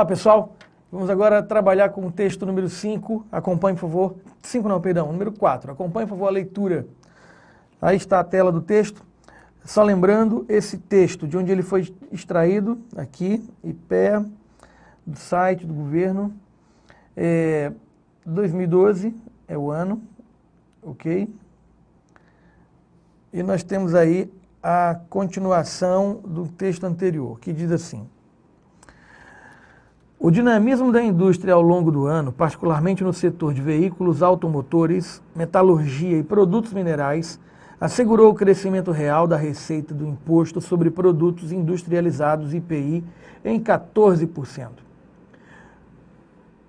Olá pessoal, vamos agora trabalhar com o texto número 5, acompanhe por favor, 5 não, perdão, número 4, acompanhe por favor a leitura. Aí está a tela do texto, só lembrando, esse texto de onde ele foi extraído, aqui, IPEA, do site do governo, 2012 é o ano, ok? E nós temos aí a continuação do texto anterior, que diz assim: o dinamismo da indústria ao longo do ano, particularmente no setor de veículos automotores, metalurgia e produtos minerais, assegurou o crescimento real da receita do Imposto sobre Produtos Industrializados, IPI, em 14%.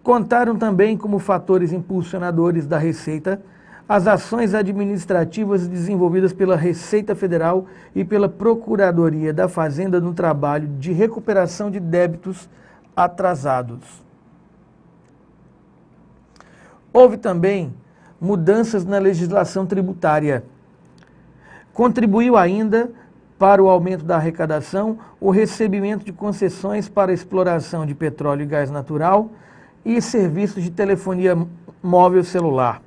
Contaram também como fatores impulsionadores da receita as ações administrativas desenvolvidas pela Receita Federal e pela Procuradoria da Fazenda no trabalho de recuperação de débitos atrasados. Houve também mudanças na legislação tributária. Contribuiu ainda para o aumento da arrecadação o recebimento de concessões para exploração de petróleo e gás natural e serviços de telefonia móvel celular,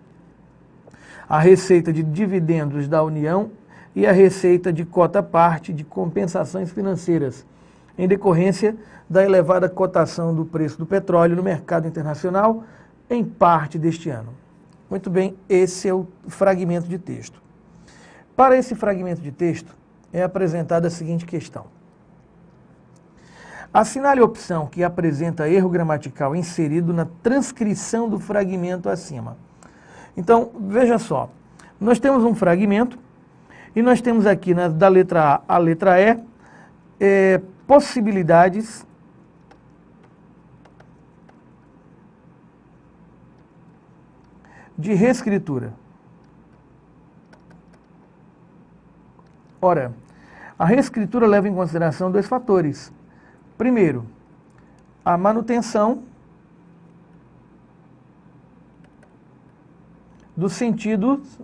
a receita de dividendos da União e a receita de cota-parte de compensações financeiras, em decorrência da elevada cotação do preço do petróleo no mercado internacional em parte deste ano. Muito bem, esse é o fragmento de texto. Para esse fragmento de texto, é apresentada a seguinte questão. Assinale a opção que apresenta erro gramatical inserido na transcrição do fragmento acima. Então, veja só, nós temos um fragmento e nós temos aqui da letra A à letra E, possibilidades de reescritura. Ora, a reescritura leva em consideração dois fatores. Primeiro, a manutenção dos sentidos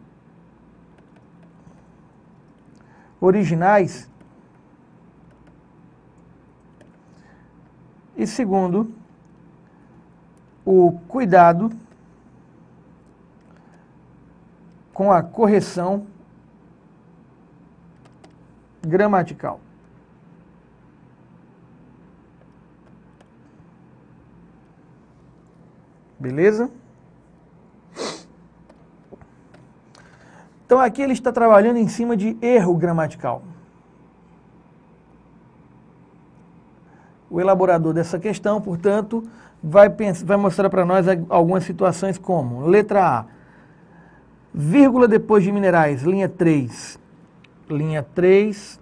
originais e segundo, o cuidado com a correção gramatical. Beleza? Então aqui ele está trabalhando em cima de erro gramatical. O elaborador dessa questão, portanto, vai mostrar para nós algumas situações como, letra A, vírgula depois de minerais, linha 3. Linha 3,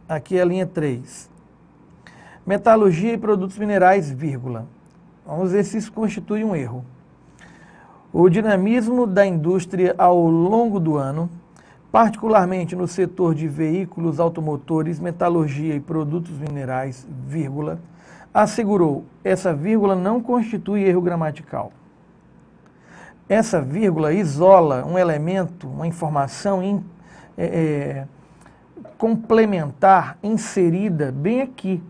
aqui é a linha 3. Metalurgia e produtos minerais, vírgula. Vamos ver se isso constitui um erro. O dinamismo da indústria ao longo do ano, particularmente no setor de veículos automotores, metalurgia e produtos minerais, vírgula, assegurou, essa vírgula não constitui erro gramatical. Essa vírgula isola um elemento, uma informação complementar inserida bem aqui.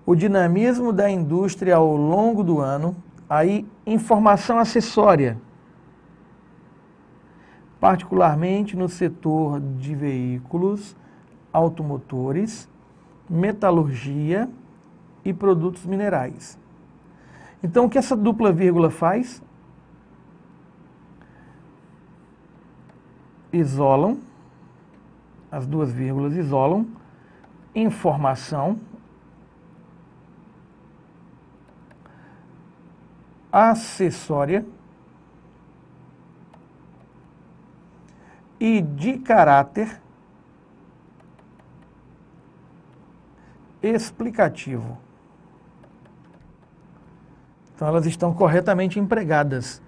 O dinamismo da indústria ao longo do ano, aí informação acessória, particularmente no setor de veículos, automotores, metalurgia e produtos minerais. Então, o que essa dupla vírgula faz? Isolam, as duas vírgulas isolam, informação acessória e de caráter explicativo. Então elas estão corretamente empregadas.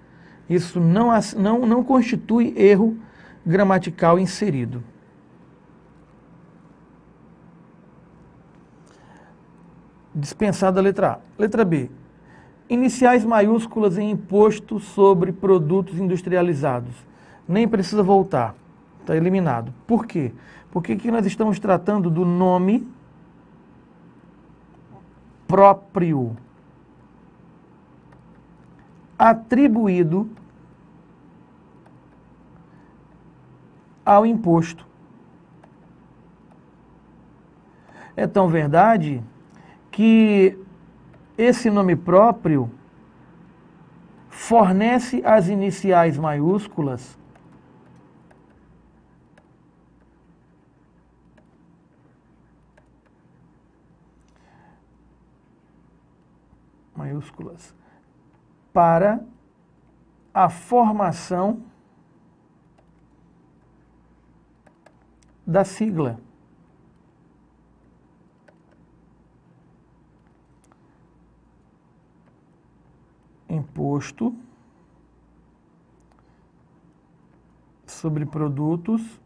Isso não constitui erro gramatical inserido. Dispensada a letra A. Letra B. Iniciais maiúsculas em imposto sobre produtos industrializados. Nem precisa voltar. Está eliminado. Por quê? Porque aqui nós estamos tratando do nome próprio atribuído ao imposto. É tão verdade que esse nome próprio fornece as iniciais maiúsculas para a formação da sigla. Imposto sobre produtos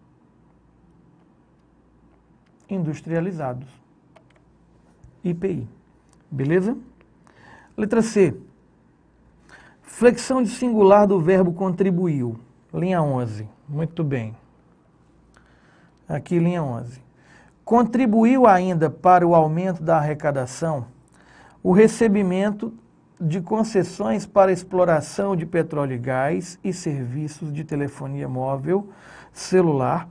industrializados. IPI. Beleza? Letra C. Flexão de singular do verbo contribuiu. Linha 11. Muito bem. Aqui, linha 11. Contribuiu ainda para o aumento da arrecadação o recebimento de concessões para exploração de petróleo e gás e serviços de telefonia móvel, celular,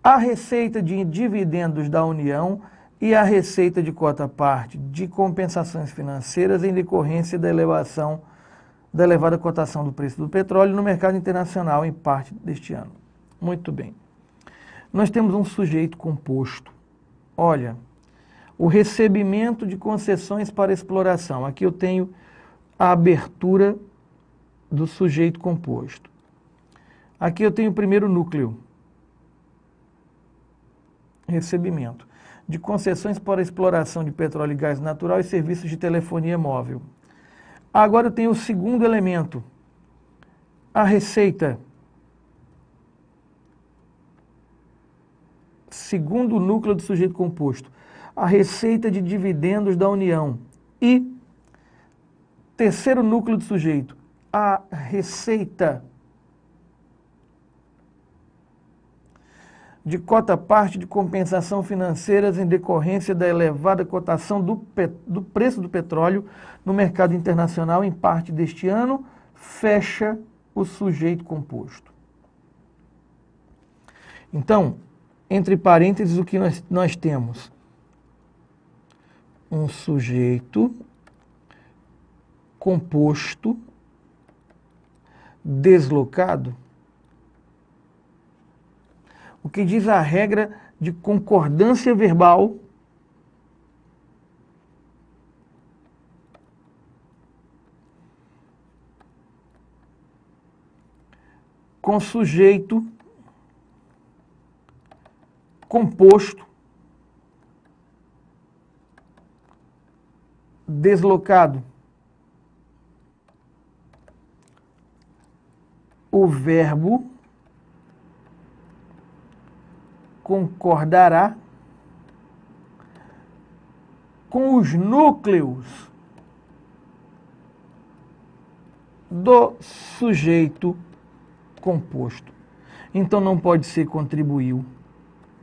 a receita de dividendos da União e a receita de quota-parte de compensações financeiras em decorrência da elevada cotação do preço do petróleo no mercado internacional em parte deste ano. Muito bem. Nós temos um sujeito composto. Olha, o recebimento de concessões para exploração. Aqui eu tenho a abertura do sujeito composto. Aqui eu tenho o primeiro núcleo. Recebimento de concessões para exploração de petróleo e gás natural e serviços de telefonia móvel. Agora eu tenho o segundo elemento, a receita. Segundo núcleo do sujeito composto, a receita de dividendos da União. E terceiro núcleo do sujeito, a receita de cota-parte de compensação financeiras em decorrência da elevada cotação do preço do petróleo no mercado internacional em parte deste ano, fecha o sujeito composto. Então, entre parênteses, o que nós temos? Um sujeito composto, deslocado. O que diz a regra de concordância verbal com sujeito composto, deslocado. O verbo concordará com os núcleos do sujeito composto. Então não pode ser contribuiu,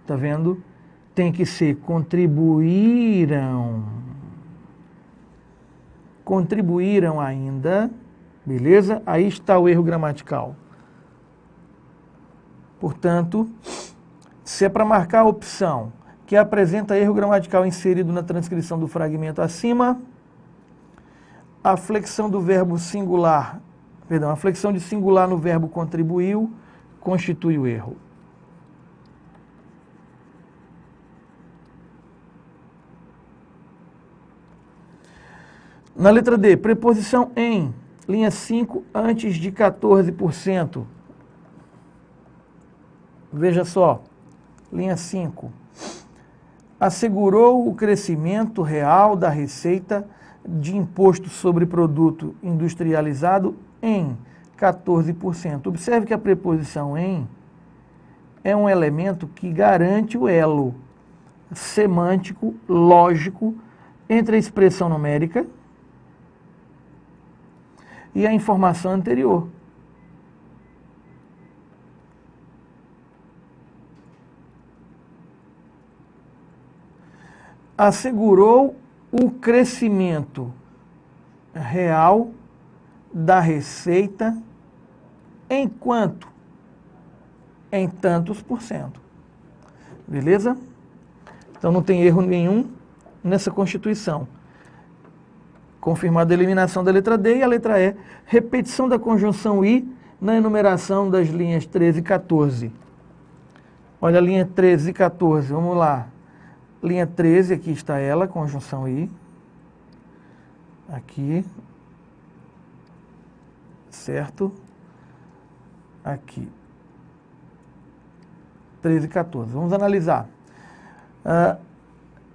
tá vendo? Tem que ser contribuíram. Contribuíram ainda, beleza? Aí está o erro gramatical. Portanto, se é para marcar a opção que apresenta erro gramatical inserido na transcrição do fragmento acima, a flexão do verbo singular, a flexão de singular no verbo contribuiu constitui o erro. Na letra D, preposição em, linha 5, antes de 14%. Veja só. Linha 5. Assegurou o crescimento real da receita de imposto sobre produto industrializado em 14%. Observe que a preposição em é um elemento que garante o elo semântico, lógico, entre a expressão numérica e a informação anterior. Assegurou o crescimento real da receita em quanto? Em tantos por cento. Beleza? Então não tem erro nenhum nessa constituição. Confirmada a eliminação da letra D e a letra E, repetição da conjunção I na enumeração das linhas 13 e 14. Olha a linha 13 e 14, vamos lá. Linha 13, aqui está ela, conjunção I. Aqui. Certo? Aqui. 13 e 14. Vamos analisar.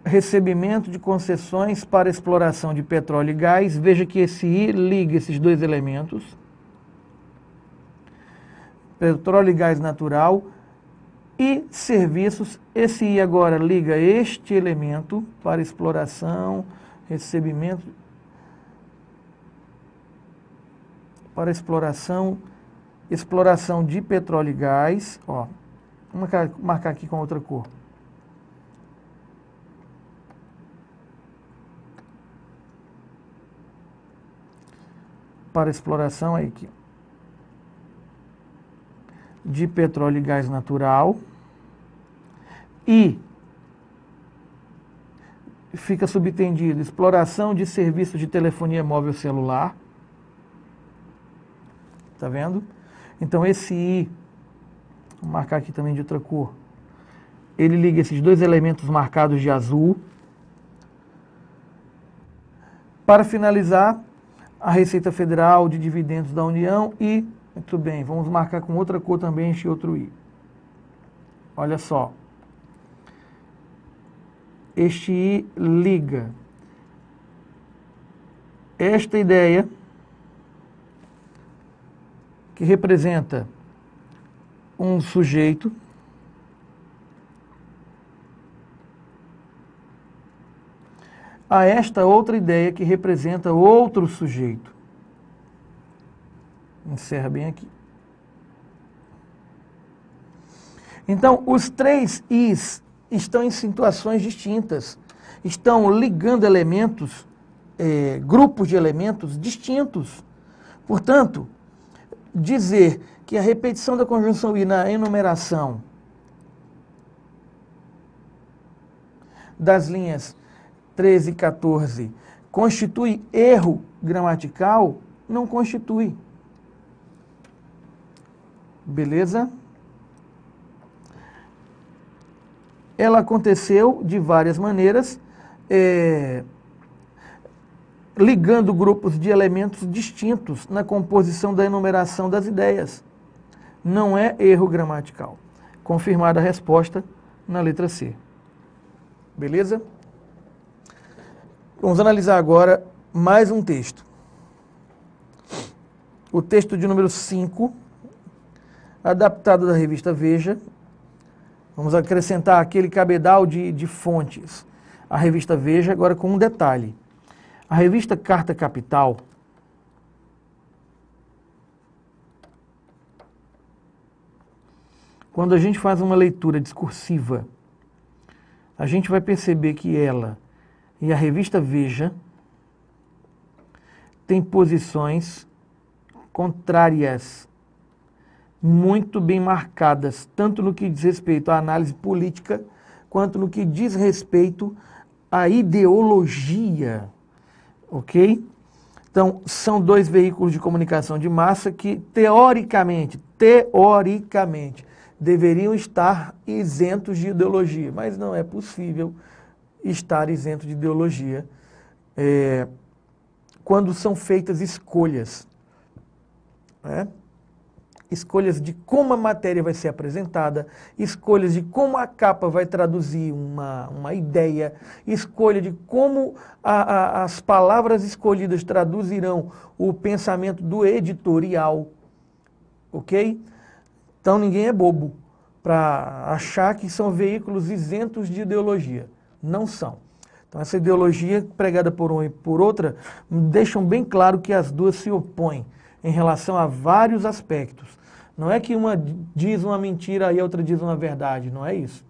Recebimento de concessões para exploração de petróleo e gás. Veja que esse I liga esses dois elementos. Petróleo e gás natural. E serviços, esse I agora liga este elemento para exploração, recebimento, para exploração de petróleo e gás. Ó, vamos marcar aqui com outra cor. Para exploração aí aqui. De petróleo e gás natural e fica subtendido exploração de serviços de telefonia móvel celular. Tá vendo? Então esse I, vou marcar aqui também de outra cor, ele liga esses dois elementos marcados de azul. Para finalizar, a Receita Federal de Dividendos da União e muito bem, vamos marcar com outra cor também, este outro I. Olha só. Este I liga esta ideia, que representa um sujeito, a esta outra ideia que representa outro sujeito. Encerra bem aqui. Então, os três Is estão em situações distintas. Estão ligando elementos, grupos de elementos distintos. Portanto, dizer que a repetição da conjunção I na enumeração das linhas 13 e 14 constitui erro gramatical, não constitui. Beleza? Ela aconteceu de várias maneiras, ligando grupos de elementos distintos na composição da enumeração das ideias. Não é erro gramatical. Confirmada a resposta na letra C. Beleza? Vamos analisar agora mais um texto. O texto de número 5, adaptado da revista Veja. Vamos acrescentar aquele cabedal de fontes. A revista Veja, agora com um detalhe. A revista Carta Capital quando a gente faz uma leitura discursiva, a gente vai perceber que ela e a revista Veja têm posições contrárias, muito bem marcadas, tanto no que diz respeito à análise política, quanto no que diz respeito à ideologia. Ok? Então, são dois veículos de comunicação de massa que, teoricamente, deveriam estar isentos de ideologia, mas não é possível estar isento de ideologia quando são feitas escolhas, né? Escolhas de como a matéria vai ser apresentada, escolhas de como a capa vai traduzir uma ideia, escolha de como as palavras escolhidas traduzirão o pensamento do editorial, ok? Então ninguém é bobo para achar que são veículos isentos de ideologia. Não são. Então essa ideologia pregada por uma e por outra deixam bem claro que as duas se opõem em relação a vários aspectos. Não é que uma diz uma mentira e a outra diz uma verdade, não é isso.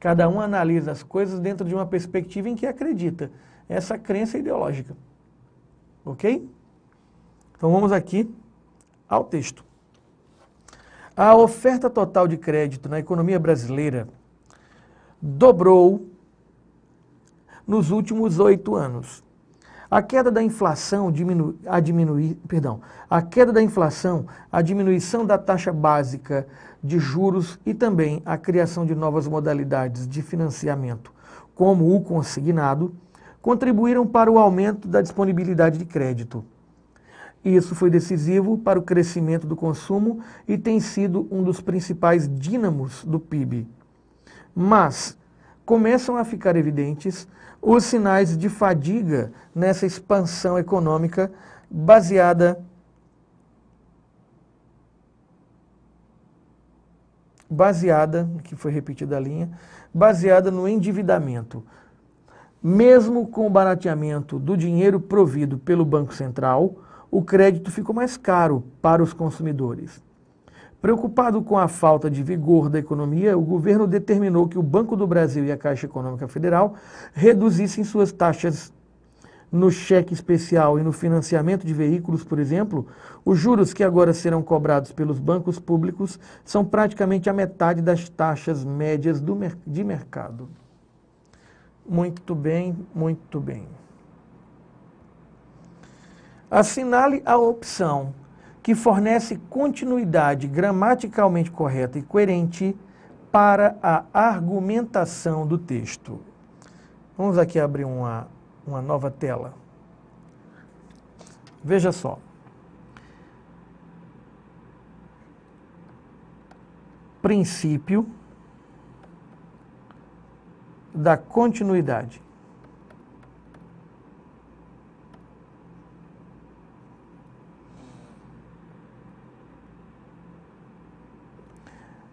Cada um analisa as coisas dentro de uma perspectiva em que acredita. Essa crença ideológica. Ok? Então vamos aqui ao texto. A oferta total de crédito na economia brasileira dobrou nos últimos 8 anos. A queda da inflação, a diminuição da taxa básica de juros e também a criação de novas modalidades de financiamento, como o consignado, contribuíram para o aumento da disponibilidade de crédito. Isso foi decisivo para o crescimento do consumo e tem sido um dos principais dínamos do PIB. Mas começam a ficar evidentes os sinais de fadiga nessa expansão econômica baseada no endividamento. Mesmo com o barateamento do dinheiro provido pelo Banco Central, o crédito ficou mais caro para os consumidores. Preocupado com a falta de vigor da economia, o governo determinou que o Banco do Brasil e a Caixa Econômica Federal reduzissem suas taxas no cheque especial e no financiamento de veículos, por exemplo. Os juros que agora serão cobrados pelos bancos públicos são praticamente a metade das taxas médias de mercado. Muito bem, muito bem. Assinale a opção que fornece continuidade gramaticalmente correta e coerente para a argumentação do texto. Vamos aqui abrir uma nova tela. Veja só. Princípio da continuidade.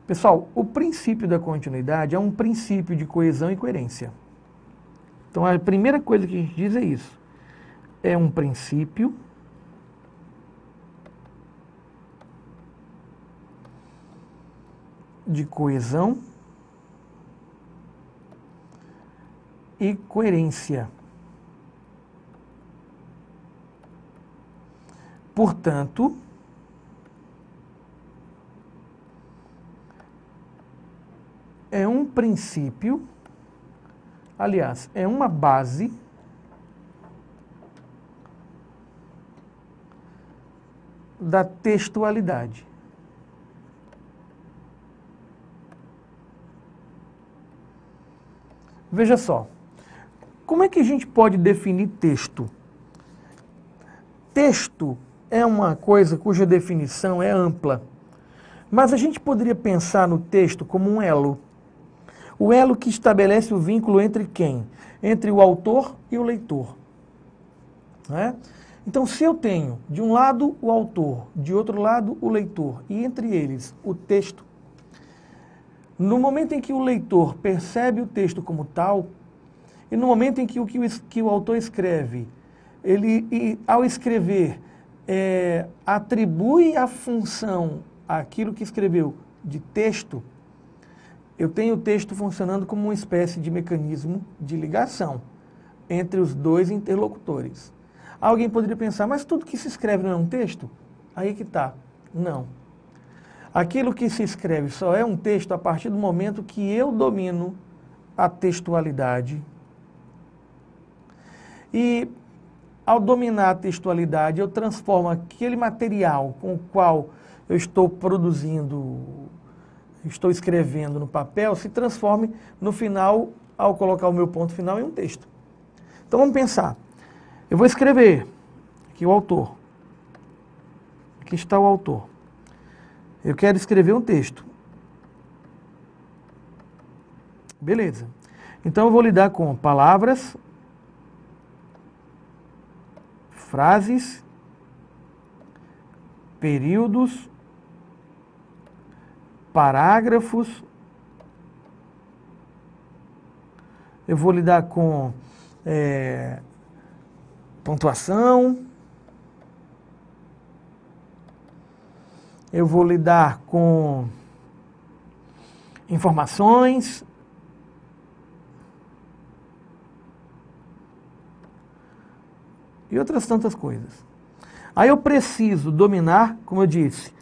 Pessoal, o princípio da continuidade é um princípio de coesão e coerência. Então, a primeira coisa que a gente diz é isso. É um princípio de coesão e coerência. Portanto, é um princípio, aliás, é uma base da textualidade. Veja só, como é que a gente pode definir texto? Texto é uma coisa cuja definição é ampla, mas a gente poderia pensar no texto como um elo. O elo que estabelece o vínculo entre quem? Entre o autor e o leitor. Né? Então, se eu tenho de um lado o autor, de outro lado o leitor, e entre eles o texto, no momento em que o leitor percebe o texto como tal, e no momento em que o autor escreve, ele, ao escrever, atribui a função àquilo que escreveu de texto, eu tenho o texto funcionando como uma espécie de mecanismo de ligação entre os dois interlocutores. Alguém poderia pensar, mas tudo que se escreve não é um texto? Aí que está. Não. Aquilo que se escreve só é um texto a partir do momento que eu domino a textualidade. E, ao dominar a textualidade, eu transformo aquele material com o qual eu estou produzindo, estou escrevendo no papel, se transforme no final, ao colocar o meu ponto final, em um texto. Então vamos pensar. Eu vou escrever aqui o autor. Aqui está o autor. Eu quero escrever um texto. Beleza. Então eu vou lidar com palavras, frases, períodos, parágrafos. Eu vou lidar com pontuação. Eu vou lidar com informações. e outras tantas coisas. Aí eu preciso dominar, como eu disse,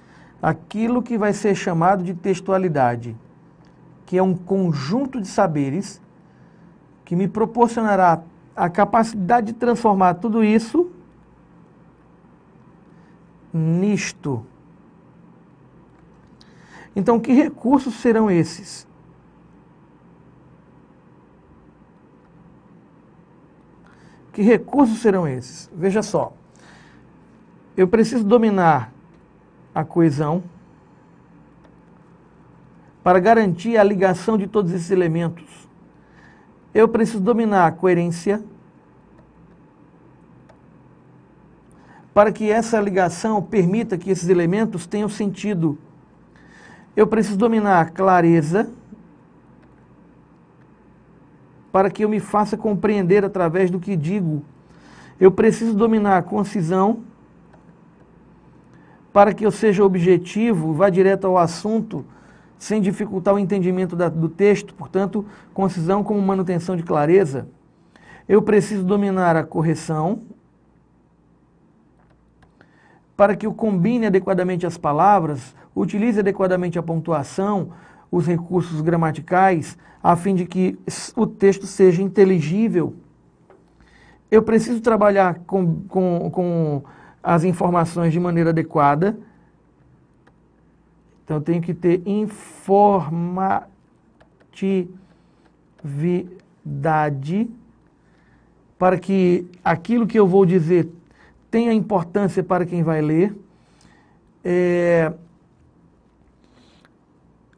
aquilo que vai ser chamado de textualidade, que é um conjunto de saberes que me proporcionará a capacidade de transformar tudo isso nisto. Então, que recursos serão esses? Que recursos serão esses? Veja só. Eu preciso dominar a coesão para garantir a ligação de todos esses elementos. Eu preciso dominar a coerência para que essa ligação permita que esses elementos tenham sentido. Eu preciso dominar a clareza para que eu me faça compreender através do que digo. Eu preciso dominar a concisão para que eu seja objetivo, vá direto ao assunto, sem dificultar o entendimento do texto, portanto, concisão como manutenção de clareza. Eu preciso dominar a correção para que eu combine adequadamente as palavras, utilize adequadamente a pontuação, os recursos gramaticais, a fim de que o texto seja inteligível. Eu preciso trabalhar com as informações de maneira adequada. Então, eu tenho que ter informatividade para que aquilo que eu vou dizer tenha importância para quem vai ler.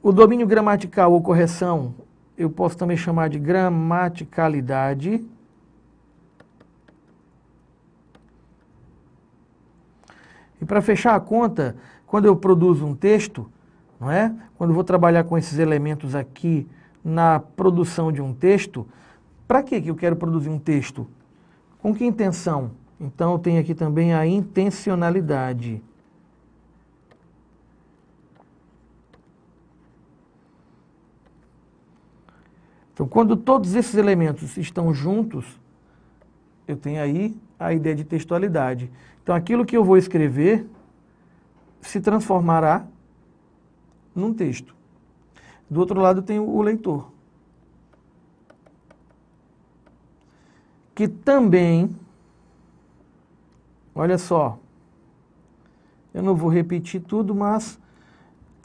O domínio gramatical ou correção, eu posso também chamar de gramaticalidade. E para fechar a conta, quando eu produzo um texto, não é? Quando eu vou trabalhar com esses elementos aqui na produção de um texto, para que eu quero produzir um texto? Com que intenção? Então, eu tenho aqui também a intencionalidade. Então, quando todos esses elementos estão juntos, eu tenho aí a ideia de textualidade. Então, aquilo que eu vou escrever se transformará num texto. Do outro lado, eu tenho o leitor, que também, olha só, eu não vou repetir tudo, mas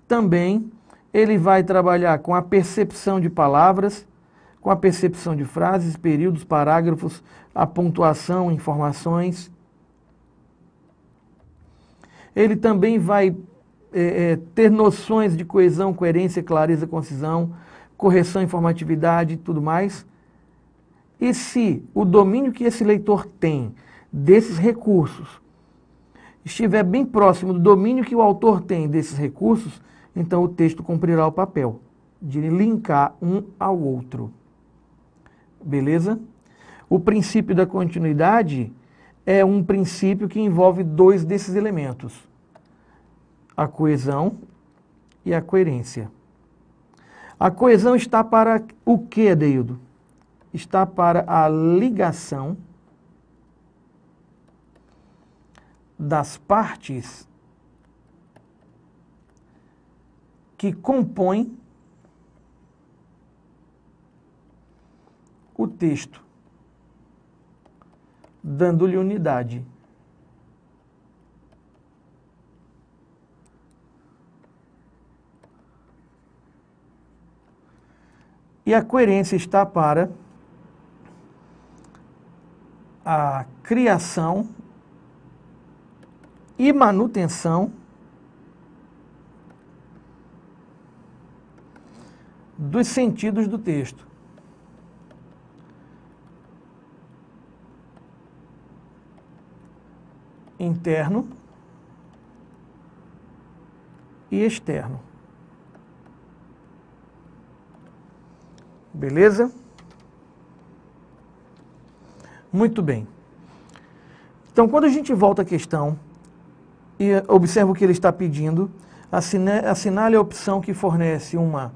também ele vai trabalhar com a percepção de palavras, com a percepção de frases, períodos, parágrafos, a pontuação, informações. Ele também vai ter noções de coesão, coerência, clareza, concisão, correção, informatividade e tudo mais. E se o domínio que esse leitor tem desses recursos estiver bem próximo do domínio que o autor tem desses recursos, então o texto cumprirá o papel de linkar um ao outro. Beleza? O princípio da continuidade é um princípio que envolve dois desses elementos: a coesão e a coerência. A coesão está para o quê, Adeildo? Está para a ligação das partes que compõem o texto, dando-lhe unidade. E a coerência está para a criação e manutenção dos sentidos do texto. Interno e externo. Beleza? Muito bem. Então, quando a gente volta à questão e observa o que ele está pedindo, assinale a opção que fornece uma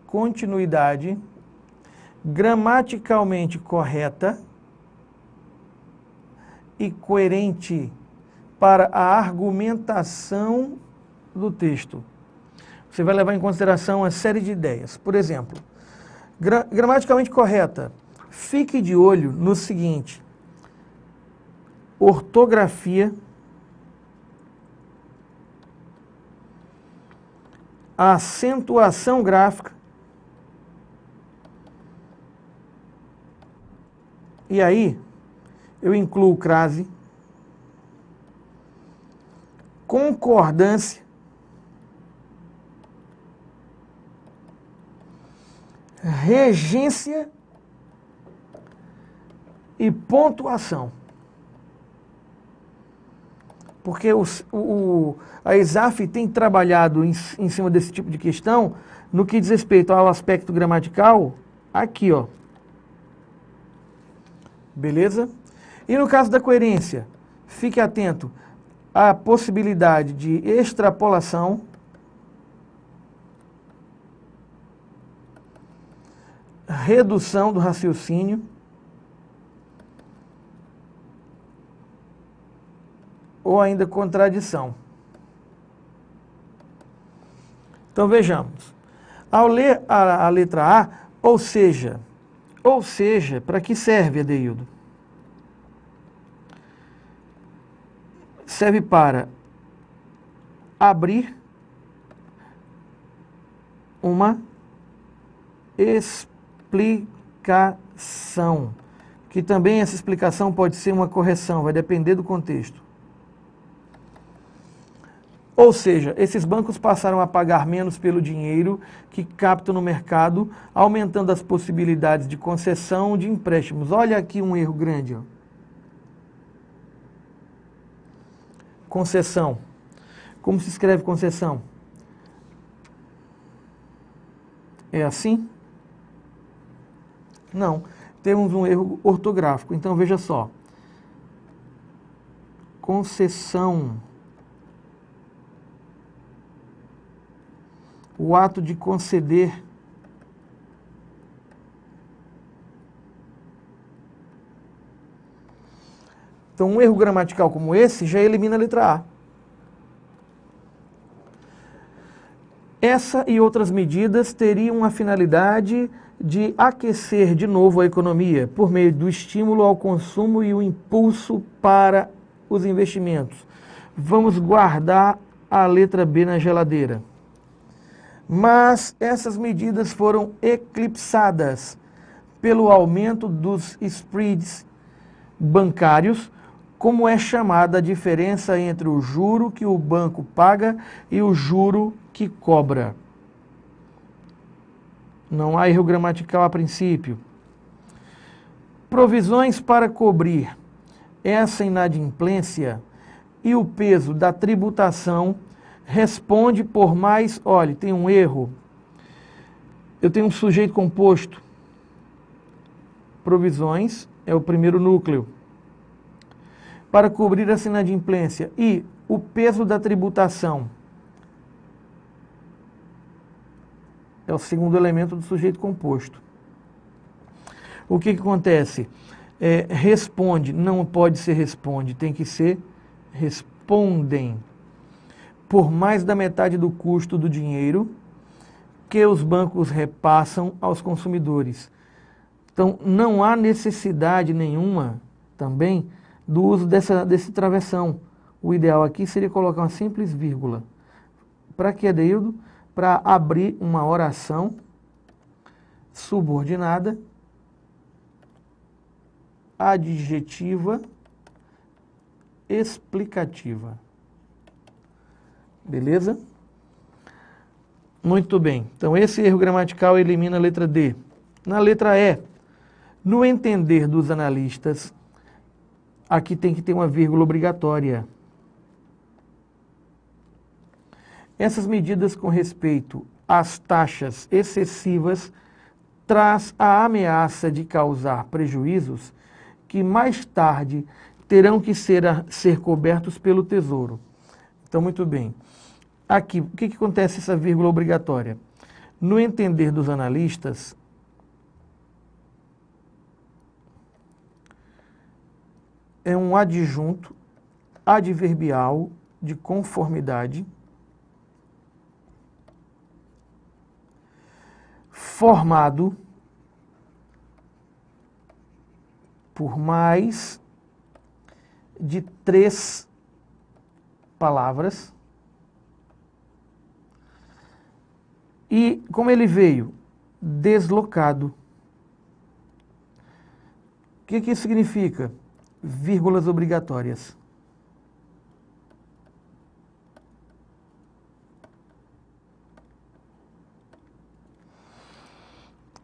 continuidade gramaticalmente correta e coerente para a argumentação do texto. Você vai levar em consideração uma série de ideias. Por exemplo, gramaticalmente correta. Fique de olho no seguinte: ortografia, acentuação gráfica, e aí eu incluo crase, concordância, regência e pontuação. Porque a ESAF tem trabalhado em cima desse tipo de questão no que diz respeito ao aspecto gramatical, aqui, ó. Beleza? E no caso da coerência, fique atento à possibilidade de extrapolação, redução do raciocínio, ou ainda contradição. Então vejamos. Ao ler a letra A, ou seja, para que serve, Adeildo? Serve para abrir uma explicação, que também essa explicação pode ser uma correção, vai depender do contexto. Ou seja, esses bancos passaram a pagar menos pelo dinheiro que captam no mercado, aumentando as possibilidades de concessão de empréstimos. Olha aqui um erro grande, ó. Concessão. Como se escreve concessão? É assim? Não. Temos um erro ortográfico. Então, veja só. Concessão. O ato de conceder. Então, um erro gramatical como esse já elimina a letra A. Essa e outras medidas teriam a finalidade de aquecer de novo a economia por meio do estímulo ao consumo e o impulso para os investimentos. Vamos guardar a letra B na geladeira. Mas essas medidas foram eclipsadas pelo aumento dos spreads bancários, como é chamada a diferença entre o juro que o banco paga e o juro que cobra. Não há erro gramatical a princípio. Provisões para cobrir essa inadimplência e o peso da tributação responde por mais... Olha, tem um erro. Eu tenho um sujeito composto. Provisões é o primeiro núcleo. Para cobrir essa inadimplência. E o peso da tributação é o segundo elemento do sujeito composto. O que acontece? Responde, não pode ser responde, tem que ser respondem. Por mais da metade do custo do dinheiro que os bancos repassam aos consumidores. Então, não há necessidade nenhuma, também, do uso desse travessão. O ideal aqui seria colocar uma simples vírgula. Para que, Adeildo? Para abrir uma oração subordinada, adjetiva, explicativa. Beleza? Muito bem. Então, esse erro gramatical elimina a letra D. Na letra E, no entender dos analistas, aqui tem que ter uma vírgula obrigatória. Essas medidas com respeito às taxas excessivas traz a ameaça de causar prejuízos que mais tarde terão que ser cobertos pelo Tesouro. Então, muito bem. Aqui, o que acontece essa vírgula obrigatória? No entender dos analistas, é um adjunto adverbial de conformidade formado por mais de 3 palavras. E como ele veio deslocado, o que isso significa? Vírgulas obrigatórias.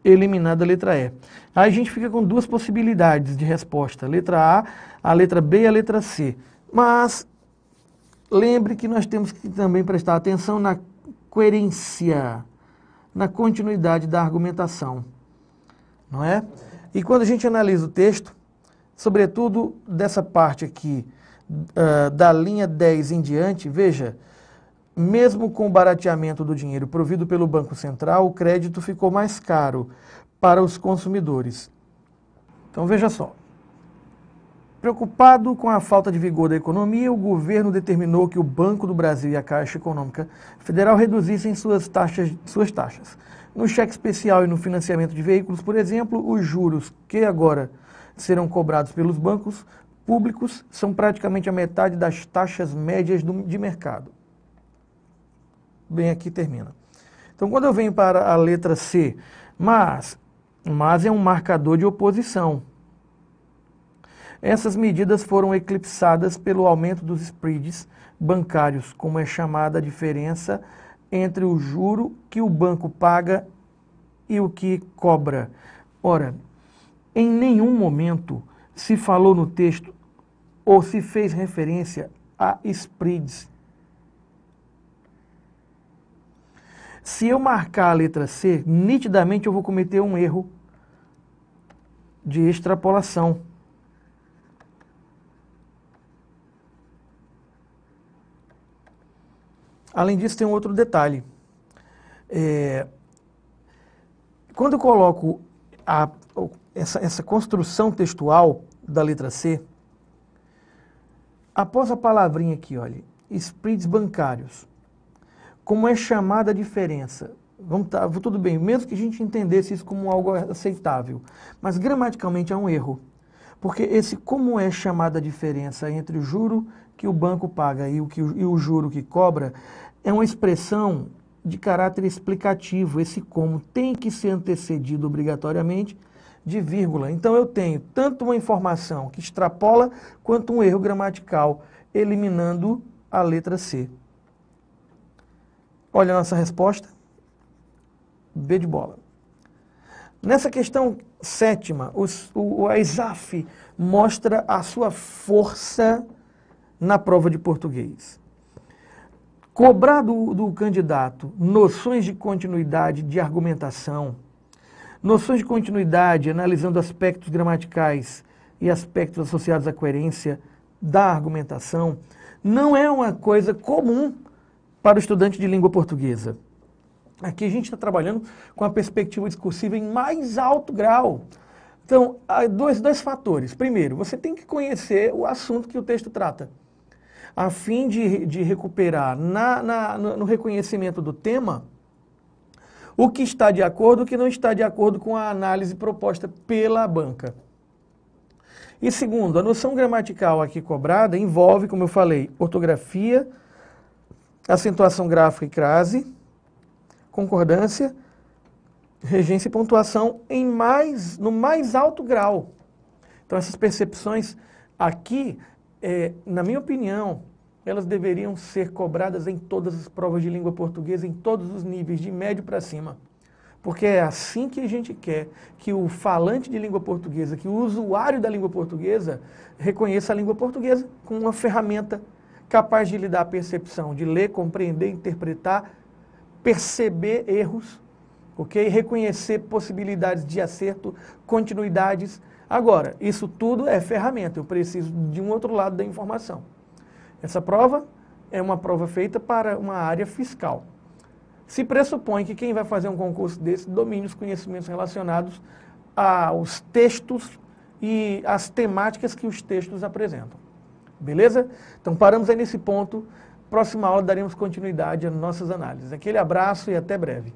Eliminada a letra E. Aí a gente fica com 2 possibilidades de resposta, letra A letra B e a letra C. Mas lembre que nós temos que também prestar atenção na coerência, na continuidade da argumentação, não é? E quando a gente analisa o texto, sobretudo dessa parte aqui, da linha 10 em diante, veja, mesmo com o barateamento do dinheiro provido pelo Banco Central, o crédito ficou mais caro para os consumidores. Então veja só. Preocupado com a falta de vigor da economia, o governo determinou que o Banco do Brasil e a Caixa Econômica Federal reduzissem suas taxas. No cheque especial e no financiamento de veículos, por exemplo, os juros que agora serão cobrados pelos bancos públicos são praticamente a metade das taxas médias de mercado. Bem, aqui termina. Então, quando eu venho para a letra C, mas é um marcador de oposição. Essas medidas foram eclipsadas pelo aumento dos spreads bancários, como é chamada a diferença entre o juro que o banco paga e o que cobra. Ora, em nenhum momento se falou no texto ou se fez referência a spreads. Se eu marcar a letra C, nitidamente eu vou cometer um erro de extrapolação. Além disso, tem um outro detalhe. Quando eu coloco essa construção textual da letra C, após a palavrinha aqui, olha, spreads bancários, como é chamada a diferença? Tudo bem, mesmo que a gente entendesse isso como algo aceitável, mas gramaticalmente é um erro. Porque esse como é chamada a diferença entre o juro que o banco paga e o juro que cobra é uma expressão de caráter explicativo. Esse como tem que ser antecedido obrigatoriamente de vírgula. Então eu tenho tanto uma informação que extrapola quanto um erro gramatical, eliminando a letra C. Olha a nossa resposta. B de bola. Nessa questão 7ª, a ISAF mostra a sua força na prova de português. Cobrar do candidato noções de continuidade de argumentação, noções de continuidade analisando aspectos gramaticais e aspectos associados à coerência da argumentação, não é uma coisa comum para o estudante de língua portuguesa. Aqui a gente está trabalhando com a perspectiva discursiva em mais alto grau. Então, há dois fatores. Primeiro, você tem que conhecer o assunto que o texto trata, a fim de recuperar no reconhecimento do tema o que está de acordo e o que não está de acordo com a análise proposta pela banca. E segundo, a noção gramatical aqui cobrada envolve, como eu falei, ortografia, acentuação gráfica e crase, concordância, regência e pontuação no mais alto grau. Então essas percepções aqui, na minha opinião, elas deveriam ser cobradas em todas as provas de língua portuguesa, em todos os níveis, de médio para cima. Porque é assim que a gente quer que o falante de língua portuguesa, que o usuário da língua portuguesa, reconheça a língua portuguesa como uma ferramenta capaz de lhe dar a percepção, de ler, compreender, interpretar, perceber erros, ok? Reconhecer possibilidades de acerto, continuidades. Agora, isso tudo é ferramenta, eu preciso de um outro lado da informação. Essa prova é uma prova feita para uma área fiscal. Se pressupõe que quem vai fazer um concurso desse domine os conhecimentos relacionados aos textos e as temáticas que os textos apresentam. Beleza? Então paramos aí nesse ponto. Próxima aula daremos continuidade às nossas análises. Aquele abraço e até breve.